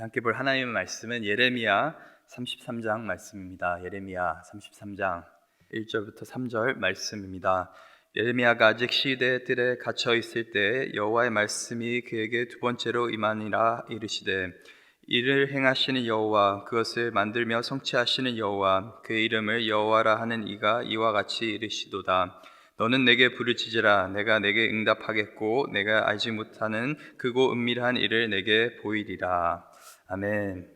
함께 볼 하나님의 말씀은 예레미야 33장 말씀입니다. 예레미야 33장 1절부터 3절 말씀입니다. 예레미야가 아직 시대의 뜰에 갇혀 있을 때 여호와의 말씀이 그에게 두 번째로 임하니라. 이르시되 이를 행하시는 여호와, 그것을 만들며 성취하시는 여호와, 그의 이름을 여호와라 하는 이가 이와 같이 이르시도다. 너는 내게 부르짖으라. 내가 내게 응답하겠고 내가 알지 못하는 크고 은밀한 일을 내게 보이리라. 아멘.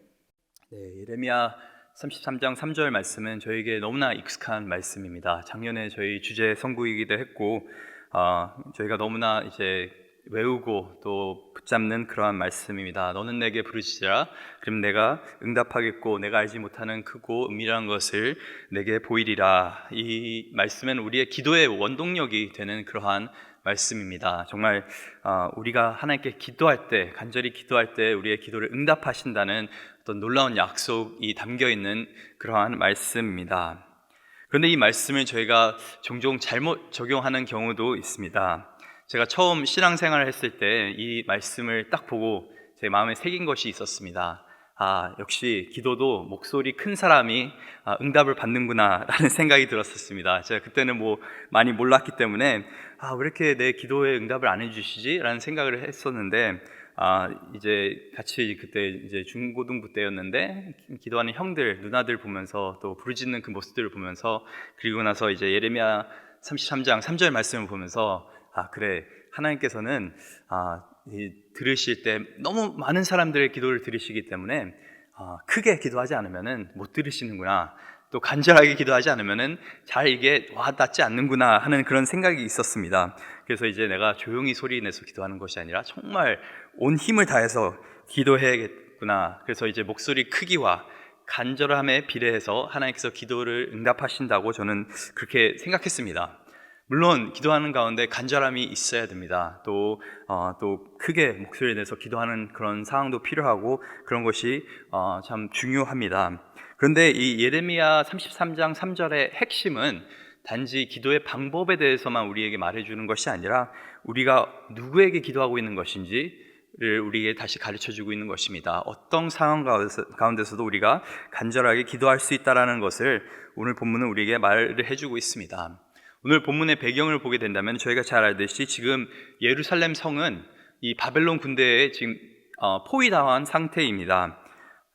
네, 예레미야 33장 3절 말씀은 저에게 너무나 익숙한 말씀입니다. 작년에 저희 주제 선구이기도 했고 저희가 너무나 이제 외우고 또 붙잡는 그러한 말씀입니다. 너는 내게 부르짖으라. 그럼 내가 응답하겠고 내가 알지 못하는 크고 은밀한 것을 내게 보이리라. 이 말씀은 우리의 기도의 원동력이 되는 그러한 말씀입니다. 정말 우리가 하나님께 기도할 때, 간절히 기도할 때 우리의 기도를 응답하신다는 어떤 놀라운 약속이 담겨 있는 그러한 말씀입니다. 그런데 이 말씀을 저희가 종종 잘못 적용하는 경우도 있습니다. 제가 처음 신앙생활을 했을 때 이 말씀을 딱 보고 제 마음에 새긴 것이 있었습니다. 역시 기도도 목소리 큰 사람이 응답을 받는구나 라는 생각이 들었었습니다. 제가 그때는 많이 몰랐기 때문에 왜 이렇게 내 기도에 응답을 안 해주시지? 라는 생각을 했었는데 이제 같이 그때 이제 중고등부 때였는데 기도하는 형들, 누나들 보면서 또 부르짖는 그 모습들을 보면서, 그리고 나서 이제 예레미야 33장 3절 말씀을 보면서 그래, 하나님께서는 들으실 때 너무 많은 사람들의 기도를 들으시기 때문에 크게 기도하지 않으면은 못 들으시는구나, 또 간절하게 기도하지 않으면은 잘 이게 와닿지 않는구나 하는 그런 생각이 있었습니다. 그래서 이제 내가 조용히 소리 내서 기도하는 것이 아니라 정말 온 힘을 다해서 기도해야겠구나. 그래서 이제 목소리 크기와 간절함에 비례해서 하나님께서 기도를 응답하신다고 저는 그렇게 생각했습니다. 물론 기도하는 가운데 간절함이 있어야 됩니다. 또 크게 목소리를 내서 기도하는 그런 상황도 필요하고 그런 것이 참 중요합니다. 그런데 이 예레미야 33장 3절의 핵심은 단지 기도의 방법에 대해서만 우리에게 말해주는 것이 아니라 우리가 누구에게 기도하고 있는 것인지를 우리에게 다시 가르쳐주고 있는 것입니다. 어떤 상황 가운데서도 우리가 간절하게 기도할 수 있다는 것을 오늘 본문은 우리에게 말을 해주고 있습니다. 오늘 본문의 배경을 보게 된다면 저희가 잘 알듯이 지금 예루살렘 성은 이 바벨론 군대에 지금 포위당한 상태입니다.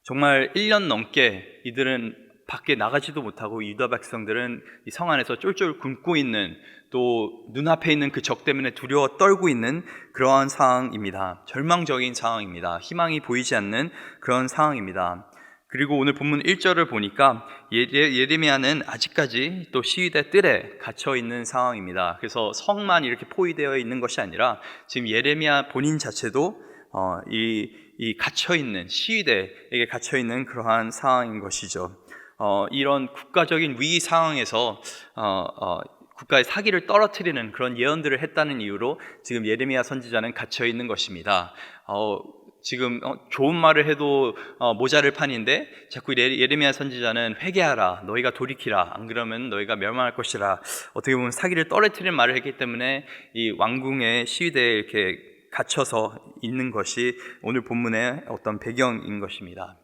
정말 1년 넘게 이들은 밖에 나가지도 못하고 유다 백성들은 이 성 안에서 쫄쫄 굶고 있는, 또 눈앞에 있는 그 적 때문에 두려워 떨고 있는 그러한 상황입니다. 절망적인 상황입니다. 희망이 보이지 않는 그런 상황입니다. 그리고 오늘 본문 1절을 보니까 예레미야는 아직까지 또 시위대 뜰에 갇혀 있는 상황입니다. 그래서 성만 이렇게 포위되어 있는 것이 아니라 지금 예레미야 본인 자체도 이 갇혀 있는, 시위대에게 갇혀 있는 그러한 상황인 것이죠. 이런 국가적인 위기 상황에서 국가의 사기를 떨어뜨리는 그런 예언들을 했다는 이유로 지금 예레미야 선지자는 갇혀 있는 것입니다. 지금 좋은 말을 해도 모자를 판인데 자꾸 예레미야 선지자는 회개하라, 너희가 돌이키라, 안 그러면 너희가 멸망할 것이라, 어떻게 보면 사기를 떨어뜨리는 말을 했기 때문에 이 왕궁의 시위대에 이렇게 갇혀서 있는 것이 오늘 본문의 어떤 배경인 것입니다.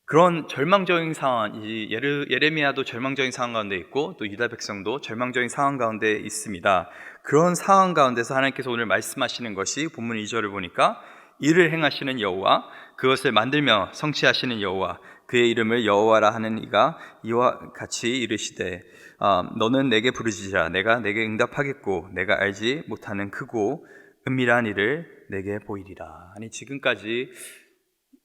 그런 절망적인 상황, 예레미야도 절망적인 상황 가운데 있고 또 유다 백성도 절망적인 상황 가운데 있습니다. 그런 상황 가운데서 하나님께서 오늘 말씀하시는 것이 본문 2절을 보니까 이를 행하시는 여호와, 그것을 만들며 성취하시는 여호와, 그의 이름을 여호와라 하는 이가 이와 같이 이르시되 너는 내게 부르짖으라. 내가 내게 응답하겠고 내가 알지 못하는 크고 은밀한 일을 내게 보이리라. 아니, 지금까지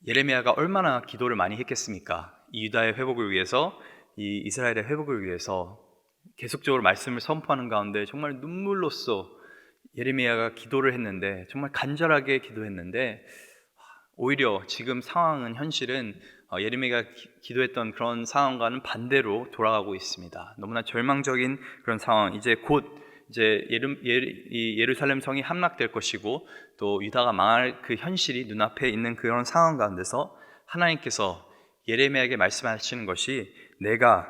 예레미야가 얼마나 기도를 많이 했겠습니까? 이 유다의 회복을 위해서, 이 이스라엘의 회복을 위해서 계속적으로 말씀을 선포하는 가운데 정말 눈물로써 예레미야가 기도를 했는데, 정말 간절하게 기도했는데, 오히려 지금 상황은, 현실은 예레미야가 기도했던 그런 상황과는 반대로 돌아가고 있습니다. 너무나 절망적인 그런 상황. 이제 곧 예루살렘 성이 함락될 것이고 또 유다가 망할 그 현실이 눈앞에 있는 그런 상황 가운데서 하나님께서 예레미야에게 말씀하시는 것이 내가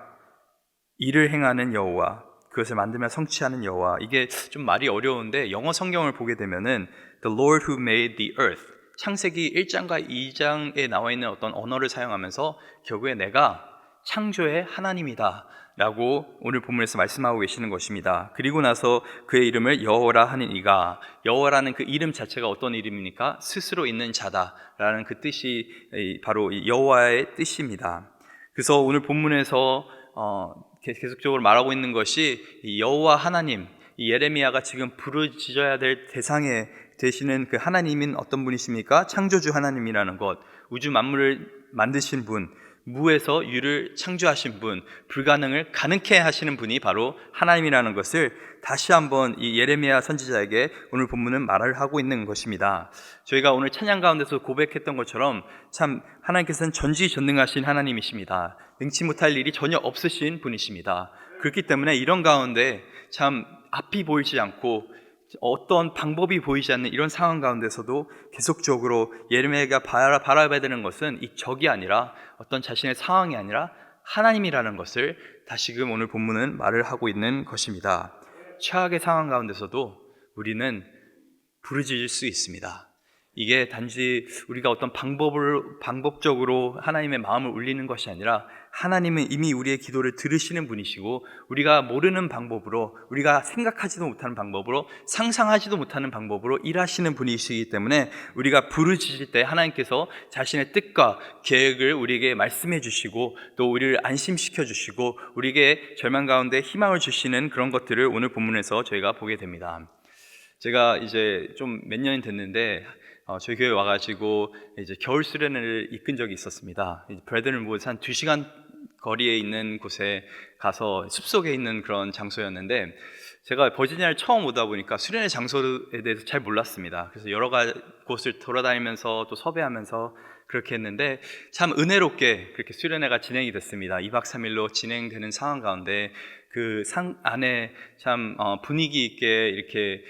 일을 행하는 여호와, 그것을 만들며 성취하는 여호와. 이게 좀 말이 어려운데 영어 성경을 보게 되면은 The Lord who made the earth, 창세기 1장과 2장에 나와 있는 어떤 언어를 사용하면서 결국에 내가 창조의 하나님이다 라고 오늘 본문에서 말씀하고 계시는 것입니다. 그리고 나서 그의 이름을 여호와라 하는 이가, 여호와라는 그 이름 자체가 어떤 이름입니까? 스스로 있는 자다라는 그 뜻이 바로 여호와의 뜻입니다. 그래서 오늘 본문에서 계속적으로 말하고 있는 것이 여호와 하나님, 이 예레미야가 지금 부르짖어야 될 대상에 되시는 그 하나님인 어떤 분이십니까? 창조주 하나님이라는 것, 우주 만물을 만드신 분, 무에서 유를 창조하신 분, 불가능을 가능케 하시는 분이 바로 하나님이라는 것을 다시 한번 이 예레미야 선지자에게 오늘 본문은 말을 하고 있는 것입니다. 저희가 오늘 찬양 가운데서 고백했던 것처럼 참 하나님께서는 전지전능하신 하나님이십니다. 능치 못할 일이 전혀 없으신 분이십니다. 그렇기 때문에 이런 가운데 참 앞이 보이지 않고 어떤 방법이 보이지 않는 이런 상황 가운데서도 계속적으로 예레미야가 바라봐야 되는 것은 이 적이 아니라 어떤 자신의 상황이 아니라 하나님이라는 것을 다시금 오늘 본문은 말을 하고 있는 것입니다. 최악의 상황 가운데서도 우리는 부르짖을 수 있습니다. 이게 단지 우리가 어떤 방법적으로 하나님의 마음을 울리는 것이 아니라 하나님은 이미 우리의 기도를 들으시는 분이시고 우리가 모르는 방법으로, 우리가 생각하지도 못하는 방법으로, 상상하지도 못하는 방법으로 일하시는 분이시기 때문에 우리가 부르짖을 때 하나님께서 자신의 뜻과 계획을 우리에게 말씀해 주시고 또 우리를 안심시켜 주시고 우리에게 절망 가운데 희망을 주시는 그런 것들을 오늘 본문에서 저희가 보게 됩니다. 제가 이제 좀 몇 년이 됐는데 저희 교회 와가지고 이제 겨울 수련회를 이끈 적이 있었습니다. 브래든을 모여서 한 2시간 거리에 있는 곳에 가서 숲속에 있는 그런 장소였는데, 제가 버지니아를 처음 오다 보니까 수련회 장소에 대해서 잘 몰랐습니다. 그래서 여러 곳을 돌아다니면서 또 섭외하면서 그렇게 했는데 참 은혜롭게 그렇게 수련회가 진행이 됐습니다. 2박 3일로 진행되는 상황 가운데 그 상 안에 참 분위기 있게 이렇게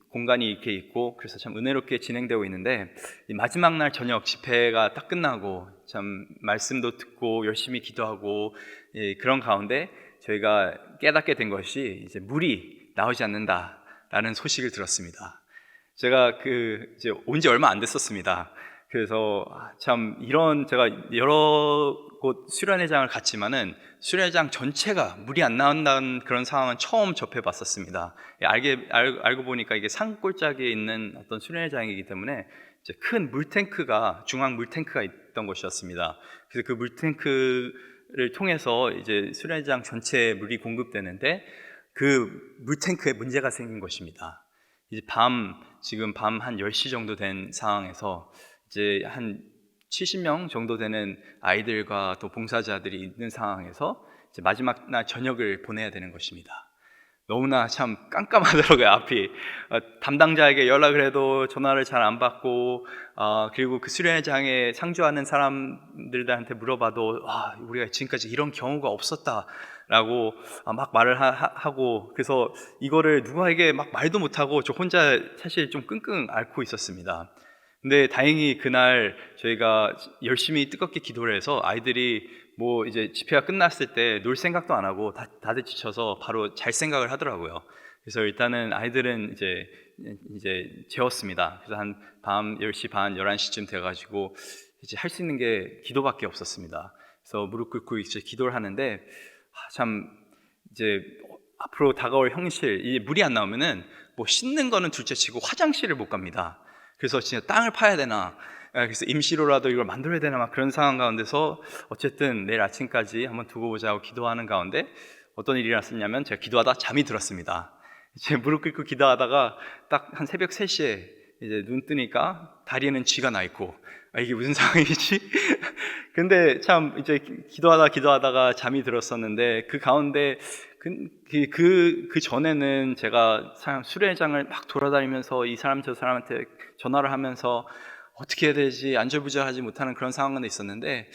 공간이 이렇게 있고, 그래서 참 은혜롭게 진행되고 있는데 마지막 날 저녁 집회가 딱 끝나고 참 말씀도 듣고 열심히 기도하고 그런 가운데 저희가 깨닫게 된 것이 이제 물이 나오지 않는다라는 소식을 들었습니다. 제가 이제 온 지 얼마 안 됐었습니다. 그래서 참 제가 여러 곳 수련회장을 갔지만은 수련회장 전체가 물이 안 나온다는 그런 상황은 처음 접해봤었습니다. 알고 보니까 이게 산골짜기에 있는 어떤 수련회장이기 때문에 이제 큰 물탱크가, 중앙 물탱크가 있던 곳이었습니다. 그래서 그 물탱크를 통해서 이제 수련회장 전체에 물이 공급되는데 그 물탱크에 문제가 생긴 것입니다. 이제 지금 밤 한 10시 정도 된 상황에서 이제 한 70명 정도 되는 아이들과 또 봉사자들이 있는 상황에서 이제 마지막 날 저녁을 보내야 되는 것입니다. 너무나 참 깜깜하더라고요, 앞이. 담당자에게 연락을 해도 전화를 잘 안 받고, 그리고 그 수련회장에 상주하는 사람들한테 물어봐도 우리가 지금까지 이런 경우가 없었다라고 막 말을 하고, 그래서 이거를 누구에게 막 말도 못하고 저 혼자 사실 좀 끙끙 앓고 있었습니다. 근데 다행히 그날 저희가 열심히 뜨겁게 기도를 해서 아이들이 뭐 이제 집회가 끝났을 때 놀 생각도 안 하고 다들 지쳐서 바로 잘 생각을 하더라고요. 그래서 일단은 아이들은 이제 재웠습니다. 그래서 한 밤 10시 반, 11시쯤 돼가지고 이제 할 수 있는 게 기도밖에 없었습니다. 그래서 무릎 꿇고 이제 기도를 하는데 참 이제 앞으로 다가올 형실, 이 물이 안 나오면은 뭐 씻는 거는 둘째치고 화장실을 못 갑니다. 그래서 진짜 땅을 파야 되나, 그래서 임시로라도 이걸 만들어야 되나 막 그런 상황 가운데서 어쨌든 내일 아침까지 한번 두고 보자고 기도하는 가운데 어떤 일이 났었냐면 제가 기도하다 잠이 들었습니다. 이제 무릎 꿇고 기도하다가 딱 한 새벽 3시에 이제 눈 뜨니까 다리에는 쥐가 나 있고 이게 무슨 상황이지? 근데 참 이제 기도하다가 잠이 들었었는데 그 가운데 그 전에는 제가 수련회장을 막 돌아다니면서 이 사람 저 사람한테 전화를 하면서 어떻게 해야 되지 안절부절하지 못하는 그런 상황은 있었는데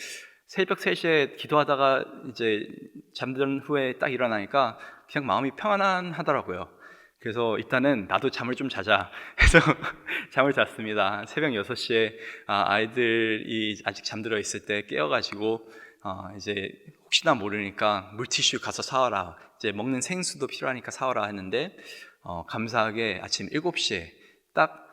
새벽 3시에 기도하다가 이제 잠든 후에 딱 일어나니까 그냥 마음이 평안하더라고요. 그래서 일단은 나도 잠을 좀 자자 해서 잠을 잤습니다. 새벽 6시에 아이들이 아직 잠들어 있을 때 깨어가지고 이제 혹시나 모르니까 물티슈 가서 사와라, 이제 먹는 생수도 필요하니까 사와라 했는데 감사하게 아침 7시에 딱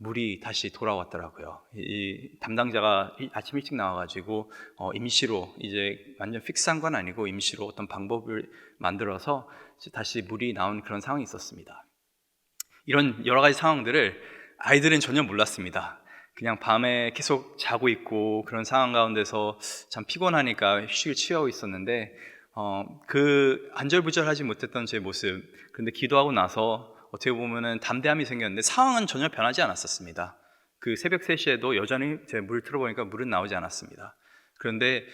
물이 다시 돌아왔더라고요. 이 담당자가 아침 일찍 나와가지고 임시로 이제 완전 픽스한 건 아니고 임시로 어떤 방법을 만들어서 다시 물이 나온 그런 상황이 있었습니다. 이런 여러 가지 상황들을 아이들은 전혀 몰랐습니다. 그냥 밤에 계속 자고 있고 그런 상황 가운데서 참 피곤하니까 휴식을 취하고 있었는데 그 안절부절하지 못했던 제 모습, 그런데 기도하고 나서 어떻게 보면은 담대함이 생겼는데 상황은 전혀 변하지 않았었습니다. 그 새벽 3시에도 여전히 제 물을 틀어보니까 물은 나오지 않았습니다. 그런데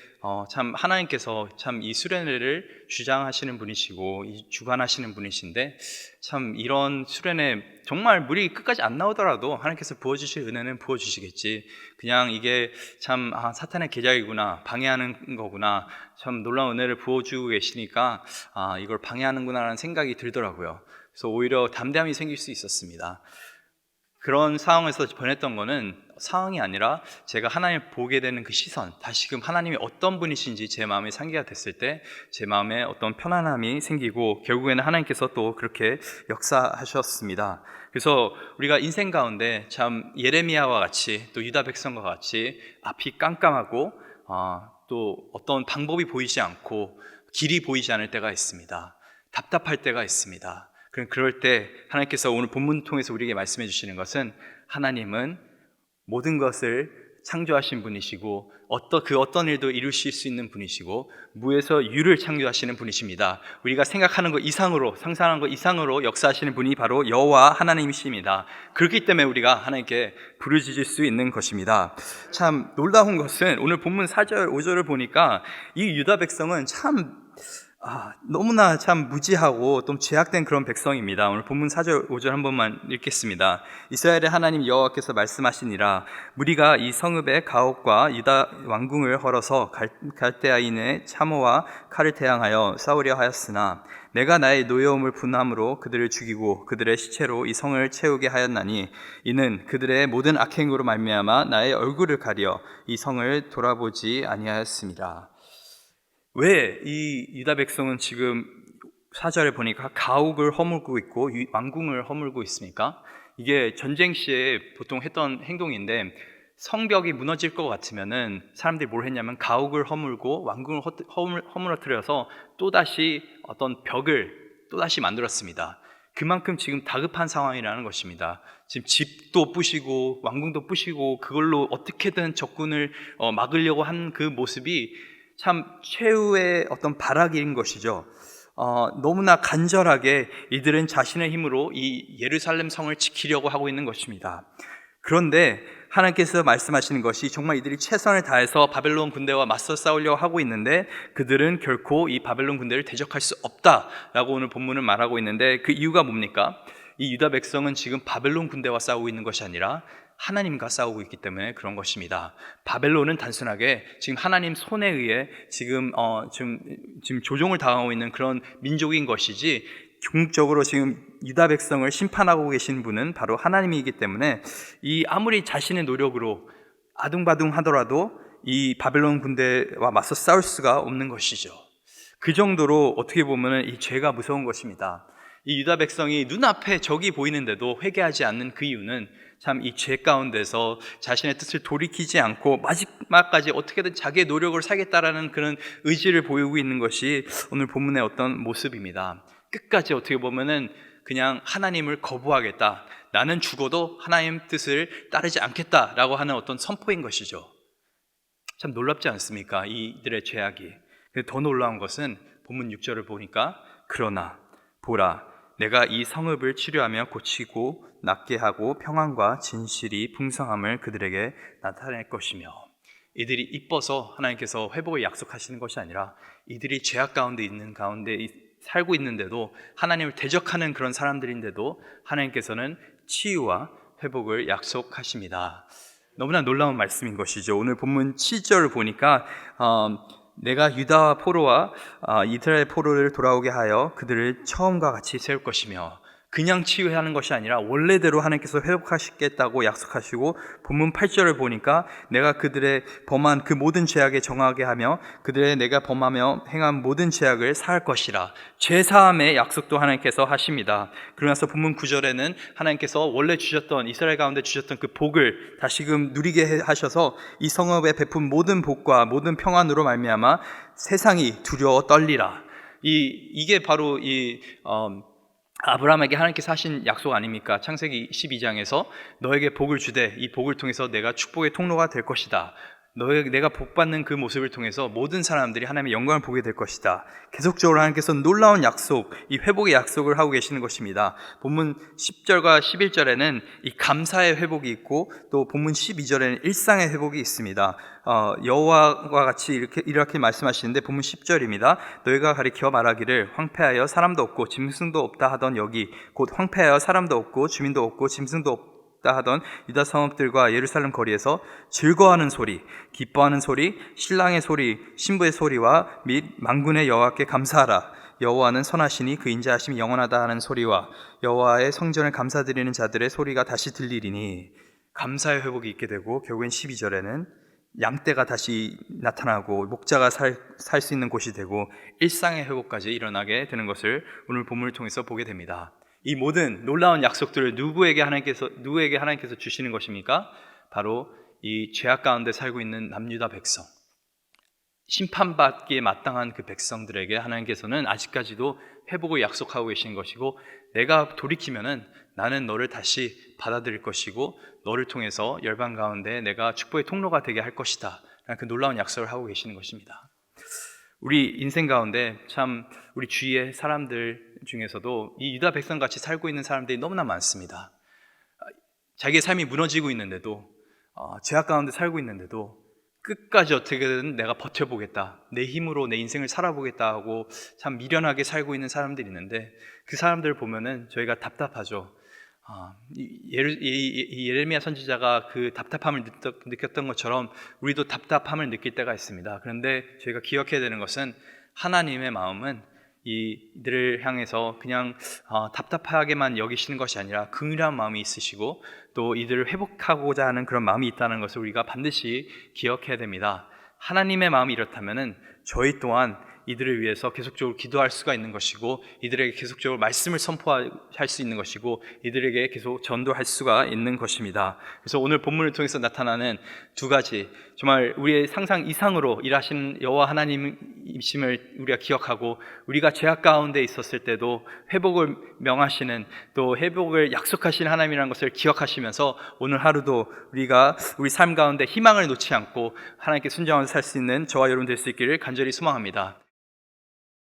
참 하나님께서 참 이 수련회를 주장하시는 분이시고 이 주관하시는 분이신데, 참 이런 수련회 정말 물이 끝까지 안 나오더라도 하나님께서 부어주실 은혜는 부어주시겠지, 그냥 이게 참 사탄의 계략이구나, 방해하는 거구나, 참 놀라운 은혜를 부어주고 계시니까 이걸 방해하는구나 라는 생각이 들더라고요. 그래서 오히려 담대함이 생길 수 있었습니다. 그런 상황에서 변했던 거는 상황이 아니라 제가 하나님을 보게 되는 그 시선, 다시금 하나님이 어떤 분이신지 제 마음에 상기가 됐을 때 제 마음에 어떤 편안함이 생기고, 결국에는 하나님께서 또 그렇게 역사하셨습니다. 그래서 우리가 인생 가운데 참 예레미야와 같이 또 유다 백성과 같이 앞이 깜깜하고 또 어떤 방법이 보이지 않고 길이 보이지 않을 때가 있습니다. 답답할 때가 있습니다. 그럴 때 하나님께서 오늘 본문 통해서 우리에게 말씀해 주시는 것은, 하나님은 모든 것을 창조하신 분이시고 그 어떤 일도 이루실 수 있는 분이시고 무에서 유를 창조하시는 분이십니다. 우리가 생각하는 것 이상으로, 상상하는 것 이상으로 역사하시는 분이 바로 여호와 하나님이십니다. 그렇기 때문에 우리가 하나님께 부르짖을 수 있는 것입니다. 참 놀라운 것은 오늘 본문 4절 5절을 보니까 이 유다 백성은 참 너무나 참 무지하고 또 죄악된 그런 백성입니다. 오늘 본문 4절 5절 한 번만 읽겠습니다. 이스라엘의 하나님 여호와께서 말씀하시니라, 무리가 이 성읍의 가옥과 유다 왕궁을 헐어서 갈대아인의 참호와 칼을 태양하여 싸우려 하였으나 내가 나의 노여움을 분함으로 그들을 죽이고 그들의 시체로 이 성을 채우게 하였나니, 이는 그들의 모든 악행으로 말미암아 나의 얼굴을 가려 이 성을 돌아보지 아니하였습니다. 왜 이 유다 백성은 지금 4절에 보니까 가옥을 허물고 있고 왕궁을 허물고 있습니까? 이게 전쟁 시에 보통 했던 행동인데, 성벽이 무너질 것 같으면은 사람들이 뭘 했냐면 가옥을 허물고 왕궁을 허물어뜨려서 또다시 어떤 벽을 또다시 만들었습니다. 그만큼 지금 다급한 상황이라는 것입니다. 지금 집도 부시고 왕궁도 부시고 그걸로 어떻게든 적군을 막으려고 한 그 모습이 참 최후의 어떤 발악인 것이죠. 너무나 간절하게 이들은 자신의 힘으로 이 예루살렘 성을 지키려고 하고 있는 것입니다. 그런데 하나님께서 말씀하시는 것이, 정말 이들이 최선을 다해서 바벨론 군대와 맞서 싸우려고 하고 있는데 그들은 결코 이 바벨론 군대를 대적할 수 없다라고 오늘 본문은 말하고 있는데, 그 이유가 뭡니까? 이 유다 백성은 지금 바벨론 군대와 싸우고 있는 것이 아니라 하나님과 싸우고 있기 때문에 그런 것입니다. 바벨론은 단순하게 지금 하나님 손에 의해 지금 조종을 당하고 있는 그런 민족인 것이지, 궁극적으로 지금 유다 백성을 심판하고 계신 분은 바로 하나님이기 때문에 아무리 자신의 노력으로 아둥바둥 하더라도 이 바벨론 군대와 맞서 싸울 수가 없는 것이죠. 그 정도로 어떻게 보면 이 죄가 무서운 것입니다. 이 유다 백성이 눈앞에 적이 보이는데도 회개하지 않는 그 이유는 참 이 죄 가운데서 자신의 뜻을 돌이키지 않고 마지막까지 어떻게든 자기의 노력을 살겠다라는 그런 의지를 보이고 있는 것이 오늘 본문의 어떤 모습입니다. 끝까지 어떻게 보면은 그냥 하나님을 거부하겠다, 나는 죽어도 하나님 뜻을 따르지 않겠다라고 하는 어떤 선포인 것이죠. 참 놀랍지 않습니까? 이들의 죄악이. 더 놀라운 것은 본문 6절을 보니까, 그러나 보라, 내가 이 성읍을 치료하며 고치고 낫게 하고 평안과 진실이 풍성함을 그들에게 나타낼 것이며, 이들이 이뻐서 하나님께서 회복을 약속하시는 것이 아니라 이들이 죄악 가운데 있는 가운데 살고 있는데도, 하나님을 대적하는 그런 사람들인데도 하나님께서는 치유와 회복을 약속하십니다. 너무나 놀라운 말씀인 것이죠. 오늘 본문 7절을 보니까 내가 유다와 포로와 이스라엘 포로를 돌아오게 하여 그들을 처음과 같이 세울 것이며, 그냥 치유하는 것이 아니라 원래대로 하나님께서 회복하시겠다고 약속하시고, 본문 8절을 보니까 내가 그들의 범한 그 모든 죄악에 정하게 하며 그들의 내가 범하며 행한 모든 죄악을 사할 것이라. 죄사함의 약속도 하나님께서 하십니다. 그러면서 본문 9절에는 하나님께서 원래 주셨던, 이스라엘 가운데 주셨던 그 복을 다시금 누리게 하셔서 이 성읍에 베푼 모든 복과 모든 평안으로 말미암아 세상이 두려워 떨리라. 이게 바로 아브라함에게 하나님께서 하신 약속 아닙니까? 창세기 12장에서 너에게 복을 주되 이 복을 통해서 내가 축복의 통로가 될 것이다. 내가 복받는 그 모습을 통해서 모든 사람들이 하나님의 영광을 보게 될 것이다. 계속적으로 하나님께서 놀라운 약속, 이 회복의 약속을 하고 계시는 것입니다. 본문 10절과 11절에는 이 감사의 회복이 있고, 또 본문 12절에는 일상의 회복이 있습니다. 여호와와 같이 이렇게 말씀하시는데, 본문 10절입니다. 너희가 가리켜 말하기를 황폐하여 사람도 없고 짐승도 없다 하던 여기 곧 황폐하여 사람도 없고 주민도 없고 짐승도 없다 하던 유다 성읍들과 예루살렘 거리에서 즐거워하는 소리, 기뻐하는 소리, 신랑의 소리, 신부의 소리와 및 만군의 여호와께 감사하라. 여호와는 선하시니 그 인자하심이 영원하다 하는 소리와 여호와의 성전을 감사드리는 자들의 소리가 다시 들리리니, 감사의 회복이 있게 되고, 결국엔 12절에는 양떼가 다시 나타나고 목자가 살 수 있는 곳이 되고 일상의 회복까지 일어나게 되는 것을 오늘 본문을 통해서 보게 됩니다. 이 모든 놀라운 약속들을 누구에게 하나님께서 주시는 것입니까? 바로 이 죄악 가운데 살고 있는 남유다 백성, 심판받기에 마땅한 그 백성들에게 하나님께서는 아직까지도 회복을 약속하고 계신 것이고, 내가 돌이키면은 나는 너를 다시 받아들일 것이고 너를 통해서 열방 가운데 내가 축복의 통로가 되게 할 것이다. 그 놀라운 약속을 하고 계시는 것입니다. 우리 인생 가운데 참 우리 주위의 사람들 중에서도 이 유다 백성같이 살고 있는 사람들이 너무나 많습니다. 자기의 삶이 무너지고 있는데도, 죄악 가운데 살고 있는데도 끝까지 어떻게든 내가 버텨보겠다, 내 힘으로 내 인생을 살아보겠다 하고 참 미련하게 살고 있는 사람들이 있는데, 그 사람들을 보면은 저희가 답답하죠. 예레미야 선지자가 그 답답함을 느꼈던 것처럼 우리도 답답함을 느낄 때가 있습니다. 그런데 저희가 기억해야 되는 것은, 하나님의 마음은 이들을 향해서 그냥 답답하게만 여기시는 것이 아니라 긍휼한 마음이 있으시고 또 이들을 회복하고자 하는 그런 마음이 있다는 것을 우리가 반드시 기억해야 됩니다. 하나님의 마음이 이렇다면은 저희 또한 이들을 위해서 계속적으로 기도할 수가 있는 것이고, 이들에게 계속적으로 말씀을 선포할 수 있는 것이고, 이들에게 계속 전도할 수가 있는 것입니다. 그래서 오늘 본문을 통해서 나타나는 두 가지, 정말 우리의 상상 이상으로 일하시는 여호와 하나님이심을 우리가 기억하고, 우리가 죄악 가운데 있었을 때도 회복을 명하시는, 또 회복을 약속하시는 하나님이라는 것을 기억하시면서 오늘 하루도 우리가 우리 삶 가운데 희망을 놓지 않고 하나님께 순종하면서 살 수 있는 저와 여러분 될 수 있기를 간절히 소망합니다.